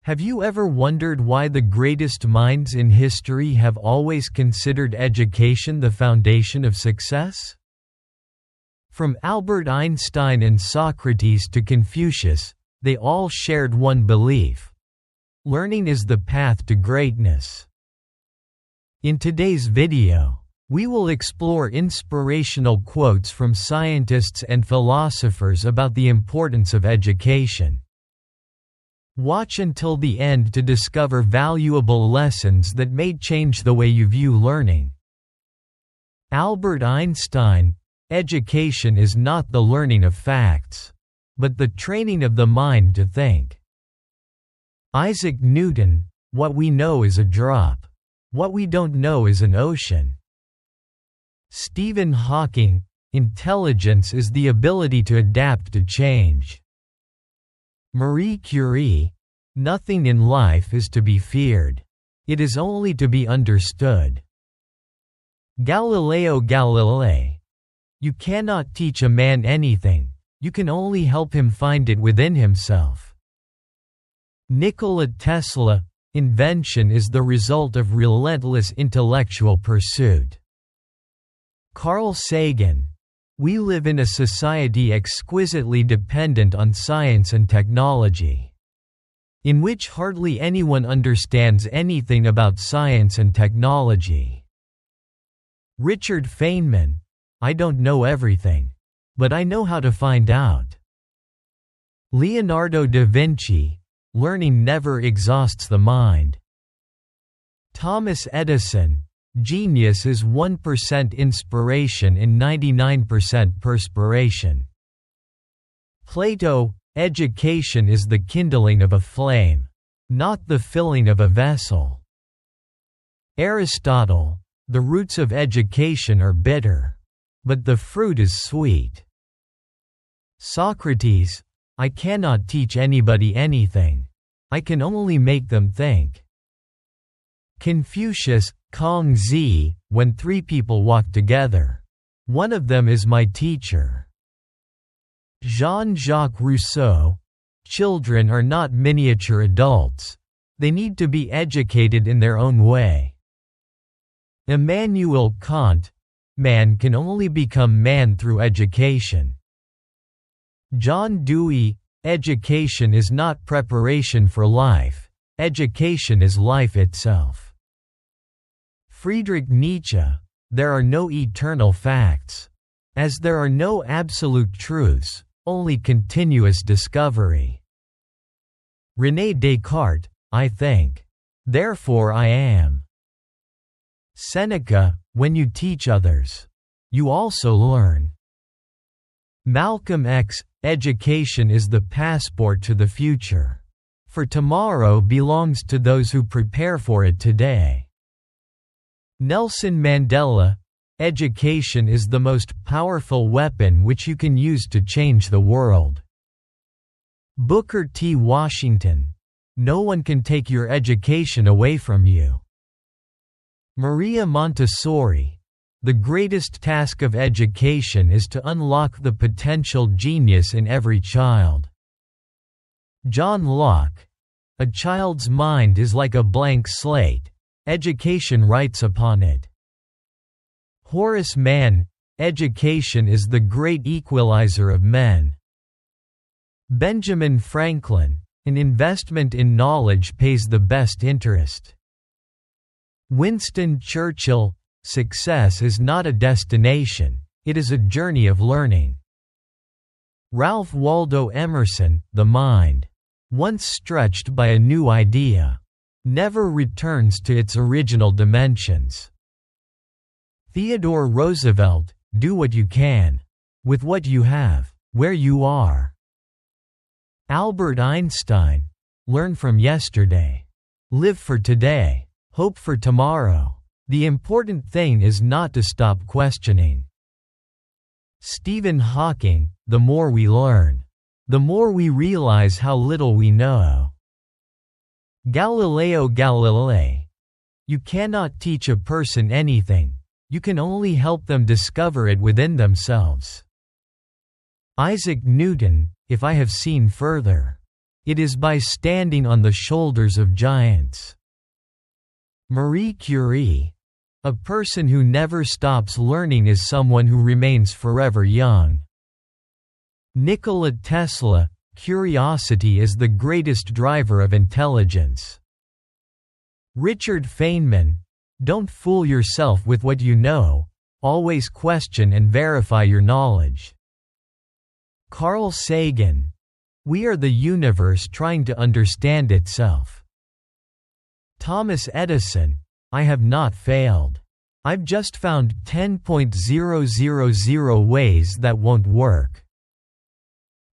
Have you ever wondered why the greatest minds in history have always considered education the foundation of success? From Albert Einstein and Socrates to Confucius, they all shared one belief: learning is the path to greatness. In today's video, we will explore inspirational quotes from scientists and philosophers about the importance of education. Watch until the end to discover valuable lessons that may change the way you view learning. Albert Einstein: education is not the learning of facts, but the training of the mind to think. Isaac Newton: what we know is a drop. What we don't know is an ocean. Stephen Hawking: intelligence is the ability to adapt to change. Marie Curie: nothing in life is to be feared. It is only to be understood. Galileo Galilei: you cannot teach a man anything, you can only help him find it within himself. Nikola Tesla: invention is the result of relentless intellectual pursuit. Carl Sagan: we live in a society exquisitely dependent on science and technology, in which hardly anyone understands anything about science and technology. Richard Feynman: I don't know everything, but I know how to find out. Leonardo da Vinci: learning never exhausts the mind. Thomas Edison: genius is 1% inspiration and 99% perspiration. Plato: education is the kindling of a flame, not the filling of a vessel. Aristotle: the roots of education are bitter, but the fruit is sweet. Socrates: I cannot teach anybody anything. I can only make them think. Confucius: Kong-zi, when three people walk together, one of them is my teacher. Jean-Jacques Rousseau: children are not miniature adults. They need to be educated in their own way. Immanuel Kant: man can only become man through education. John Dewey: education is not preparation for life, education is life itself. Friedrich Nietzsche: there are no eternal facts. As there are no absolute truths, only continuous discovery. René Descartes: I think, therefore I am. Seneca: when you teach others, you also learn. Malcolm X: education is the passport to the future, for tomorrow belongs to those who prepare for it today. Nelson Mandela: education is the most powerful weapon which you can use to change the world. Booker T. Washington: no one can take your education away from you. Maria Montessori: the greatest task of education is to unlock the potential genius in every child. John Locke: a child's mind is like a blank slate. Education writes upon it. Horace Mann: education is the great equalizer of men. Benjamin Franklin: an investment in knowledge pays the best interest. Winston Churchill: success is not a destination, it is a journey of learning. Ralph Waldo Emerson: the mind, once stretched by a new idea, never returns to its original dimensions. Theodore Roosevelt: do what you can, with what you have, where you are. Albert Einstein: learn from yesterday. Live for today. Hope for tomorrow. The important thing is not to stop questioning. Stephen Hawking: the more we learn, the more we realize how little we know. Galileo Galilei: you cannot teach a person anything, you can only help them discover it within themselves. Isaac Newton: if I have seen further, It is by standing on the shoulders of giants. Marie Curie. A person who never stops learning is someone who remains forever young. Nikola Tesla. Curiosity is the greatest driver of intelligence. Richard Feynman. Don't fool yourself with what you know, always question and verify your knowledge. Carl Sagan. We are the universe trying to understand itself. Thomas Edison. I have not failed. I've just found 10,000 ways that won't work.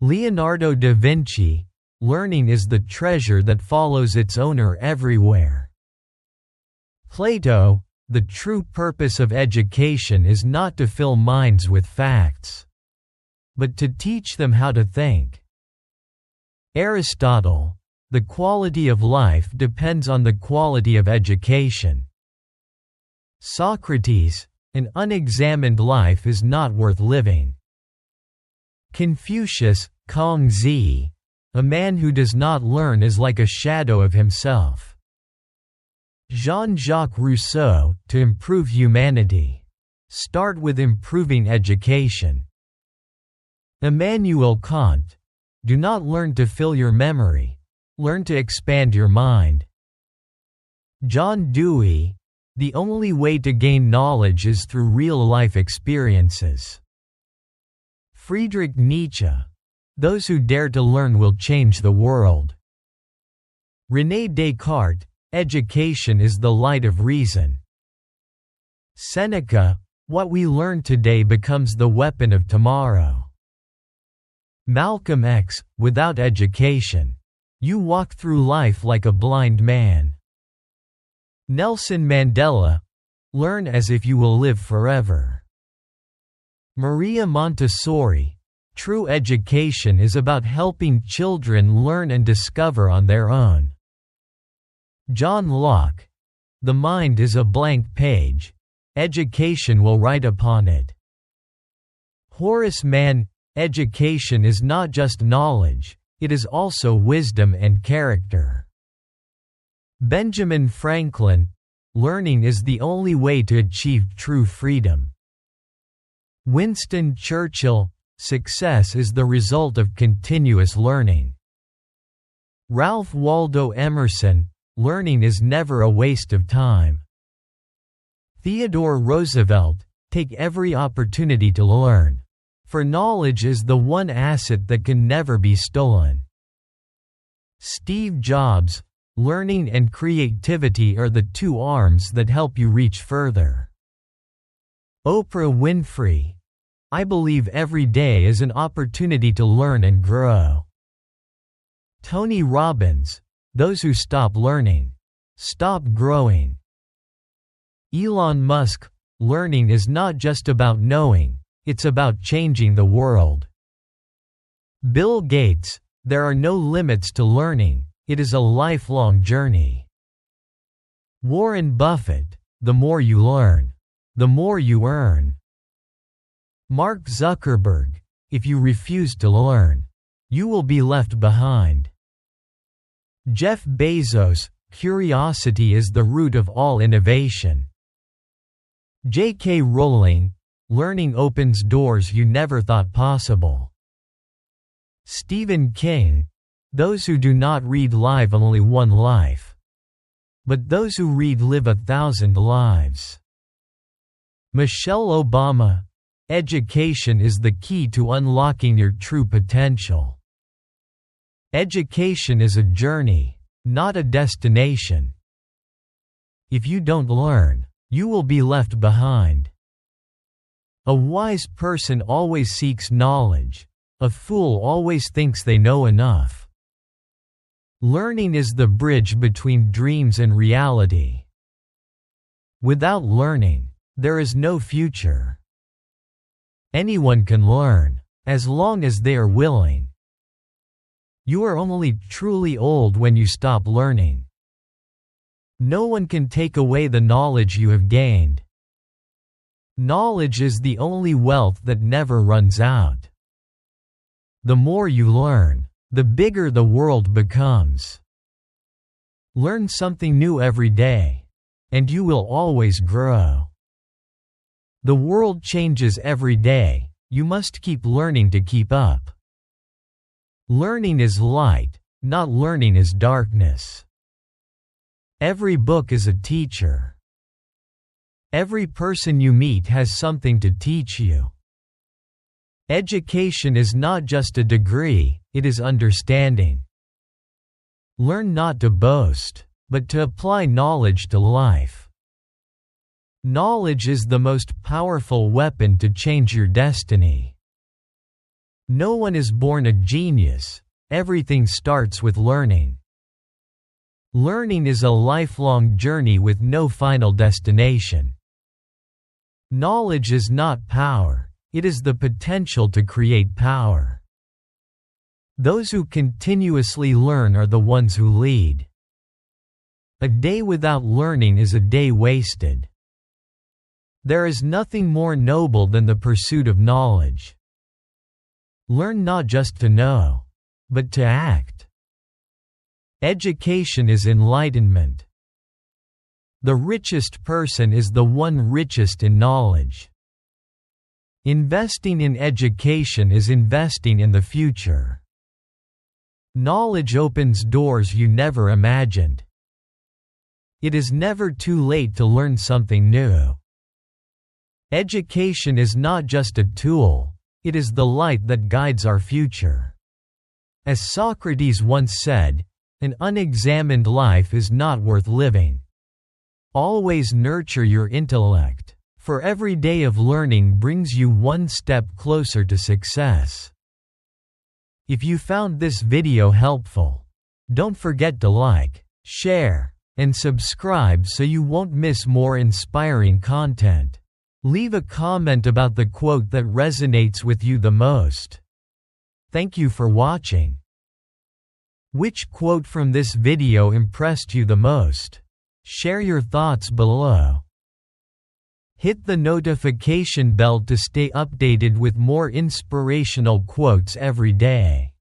Leonardo da Vinci. Learning is the treasure that follows its owner everywhere. Plato. The true purpose of education is not to fill minds with facts, but to teach them how to think. Aristotle. The quality of life depends on the quality of education. Socrates. An unexamined life is not worth living. Confucius. Kong-zi. A man who does not learn is like a shadow of himself. Jean-Jacques Rousseau. To improve humanity, start with improving education. Immanuel Kant. Do not learn to fill your memory. Learn to expand your mind. John Dewey. The only way to gain knowledge is through real-life experiences. Friedrich Nietzsche. Those who dare to learn will change the world. René Descartes. Education is the light of reason. Seneca. What we learn today becomes the weapon of tomorrow. Malcolm X. Without education, you walk through life like a blind man. Nelson Mandela. Learn as if you will live forever. Maria Montessori. True education is about helping children learn and discover on their own. John Locke. The mind is a blank page. Education will write upon it. Horace Mann. Education is not just knowledge, it is also wisdom and character. Benjamin Franklin. Learning is the only way to achieve true freedom. Winston Churchill. Success is the result of continuous learning. Ralph Waldo Emerson. Learning is never a waste of time. Theodore Roosevelt. Take every opportunity to learn, for knowledge is the one asset that can never be stolen. Steve Jobs. Learning and creativity are the two arms that help you reach further. Oprah Winfrey. I believe every day is an opportunity to learn and grow. Tony Robbins. Those who stop learning, stop growing. Elon Musk. Learning is not just about knowing, it's about changing the world. Bill Gates. There are no limits to learning, it is a lifelong journey. Warren Buffett. The more you learn, the more you earn. Mark Zuckerberg. If you refuse to learn, you will be left behind. Jeff Bezos. Curiosity is the root of all innovation. J.K. Rowling. Learning opens doors you never thought possible. Stephen King. Those who do not read live only one life, but those who read live 1,000 lives. Michelle Obama. Education is the key to unlocking your true potential. Education is a journey, not a destination. If you don't learn, you will be left behind. A wise person always seeks knowledge. A fool always thinks they know enough. Learning is the bridge between dreams and reality. Without learning, there is no future. Anyone can learn, as long as they are willing. You are only truly old when you stop learning. No one can take away the knowledge you have gained. Knowledge is the only wealth that never runs out. The more you learn, the bigger the world becomes. Learn something new every day, and you will always grow. The world changes every day, you must keep learning to keep up. Learning is light, not learning is darkness. Every book is a teacher. Every person you meet has something to teach you. Education is not just a degree, it is understanding. Learn not to boast, but to apply knowledge to life. Knowledge is the most powerful weapon to change your destiny. No one is born a genius, everything starts with learning. Learning is a lifelong journey with no final destination. Knowledge is not power, it is the potential to create power. Those who continuously learn are the ones who lead. A day without learning is a day wasted. There is nothing more noble than the pursuit of knowledge. Learn not just to know, but to act. Education is enlightenment. The richest person is the one richest in knowledge. Investing in education is investing in the future. Knowledge opens doors you never imagined. It is never too late to learn something new. Education is not just a tool, it is the light that guides our future. As Socrates once said, an unexamined life is not worth living. Always nurture your intellect, for every day of learning brings you one step closer to success. If you found this video helpful, don't forget to like, share, and subscribe so you won't miss more inspiring content. Leave a comment about the quote that resonates with you the most. Thank you for watching. Which quote from this video impressed you the most? Share your thoughts below. Hit the notification bell to stay updated with more inspirational quotes every day.